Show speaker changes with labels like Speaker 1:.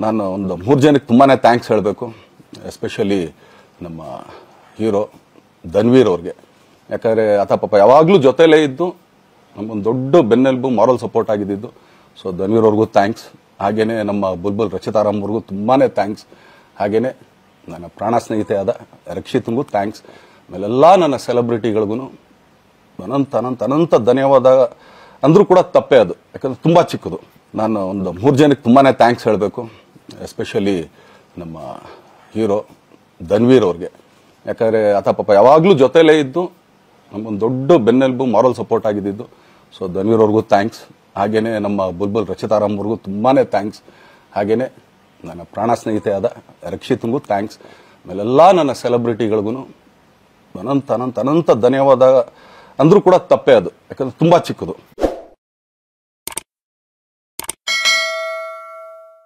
Speaker 1: ನಾನು ಒಂದು 3 ಜನಕ್ಕೆ ತುಂಬಾನೇ ಥ್ಯಾಂಕ್ಸ್ ಹೇಳಬೇಕು. ಎಸ್ಪೆಷಲಿ ನಮ್ಮ ಹೀರೋ ಧನ್ವೀರ್ ಅವ್ರಿಗೆ. ಯಾಕಂದರೆ ಆತ ಪಾಪ ಯಾವಾಗಲೂ ಜೊತೆಲೇ ಇದ್ದು ನಮಗೊಂದು ದೊಡ್ಡ ಬೆನ್ನೆಲುಬು, ಮಾರಲ್ ಸಪೋರ್ಟ್ ಆಗಿದ್ದು. ಸೊ ಧನ್ವೀರ್ ಅವ್ರಿಗೂ ಥ್ಯಾಂಕ್ಸ್. ಹಾಗೇನೆ ನಮ್ಮ ಬುಲ್ಬುಲ್ ರಚಿತಾರಾಮ್ ಅವ್ರಿಗೂ ತುಂಬಾನೇ ಥ್ಯಾಂಕ್ಸ್. ಹಾಗೇನೆ ನನ್ನ ಪ್ರಾಣ ಸ್ನೇಹಿತೆ ಆದ ರಕ್ಷಿತ್ಗೂ ಥ್ಯಾಂಕ್ಸ್. ಆಮೇಲೆಲ್ಲ ನನ್ನ ಸೆಲೆಬ್ರಿಟಿಗಳಿಗೂ ಅನಂತ ಧನ್ಯವಾದ ಅಂದ್ರೂ ಕೂಡ ತಪ್ಪೇ ಅದು. ಯಾಕಂದ್ರೆ ತುಂಬಾ ಚಿಕ್ಕದು. ನಾನು ಒಂದು 3 ಜನಕ್ಕೆ ತುಂಬಾನೇ ಥ್ಯಾಂಕ್ಸ್ ಹೇಳಬೇಕು. ಎಸ್ಪೆಷಲಿ ನಮ್ಮ ಹೀರೋ ಧನ್ವೀರ್ ಅವ್ರಿಗೆ. ಯಾಕಂದರೆ ಆತ ಪಾಪ ಯಾವಾಗಲೂ ಜೊತೆಲೇ ಇದ್ದು ನಮಗೊಂದು ದೊಡ್ಡ ಬೆನ್ನೆಲುಬು, ಮಾರಲ್ ಸಪೋರ್ಟ್ ಆಗಿದ್ದು. ಸೊ ಧನ್ವೀರ್ ಅವ್ರಿಗೂ ಥ್ಯಾಂಕ್ಸ್. ಹಾಗೇನೆ ನಮ್ಮ ಬುಲ್ಬುಲ್ ರಚಿತಾರಾಮ್ ಅವ್ರಿಗೂ ತುಂಬಾನೇ ಥ್ಯಾಂಕ್ಸ್. ಹಾಗೇನೆ ನನ್ನ ಪ್ರಾಣ ಸ್ನೇಹಿತೆ ಆದ ರಕ್ಷಿತ್ಗೂ ಥ್ಯಾಂಕ್ಸ್. ಆಮೇಲೆಲ್ಲ ನನ್ನ ಸೆಲೆಬ್ರಿಟಿಗಳಿಗೂ ಅನಂತ ಧನ್ಯವಾದ ಅಂದ್ರೂ ಕೂಡ ತಪ್ಪೇ ಅದು. ಯಾಕಂದ್ರೆ ತುಂಬಾ ಚಿಕ್ಕದು.